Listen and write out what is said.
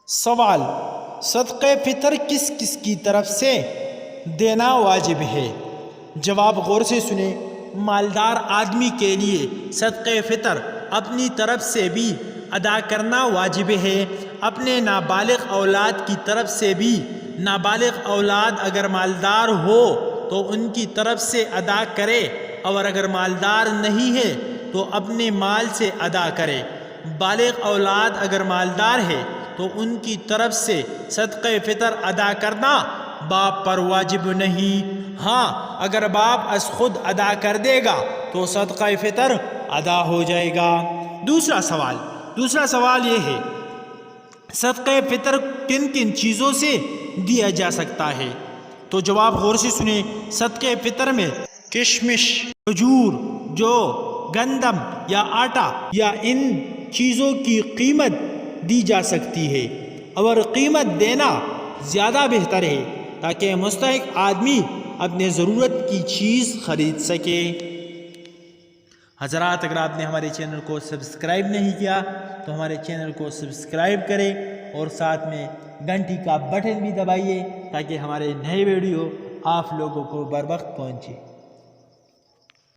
سوال: صدقہ فطر کس کس کی طرف سے دینا واجب ہے؟ جواب غور سے سنیں۔ مالدار آدمی کے لیے صدقہ فطر اپنی طرف سے بھی ادا کرنا واجب ہے، اپنے نابالغ اولاد کی طرف سے بھی۔ نابالغ اولاد اگر مالدار ہو تو ان کی طرف سے ادا کرے، اور اگر مالدار نہیں ہے تو اپنے مال سے ادا کرے۔ بالغ اولاد اگر مالدار ہے تو ان کی طرف سے صدقہ فطر ادا کرنا باپ پر واجب نہیں۔ ہاں، اگر باپ از خود ادا کر دے گا تو صدقہ فطر ادا ہو جائے گا۔ دوسرا سوال یہ ہے، صدقہ فطر کن کن چیزوں سے دیا جا سکتا ہے؟ تو جواب غور سے سنیں۔ صدقہ فطر میں کشمش، کھجور، جو، گندم یا آٹا یا ان چیزوں کی قیمت دی جا سکتی ہے، اور قیمت دینا زیادہ بہتر ہے تاکہ مستحق آدمی اپنے ضرورت کی چیز خرید سکے۔ حضرات، اگر آپ نے ہمارے چینل کو سبسکرائب نہیں کیا تو ہمارے چینل کو سبسکرائب کریں اور ساتھ میں گھنٹی کا بٹن بھی دبائیے تاکہ ہمارے نئے ویڈیو آپ لوگوں کو بر وقت پہنچے۔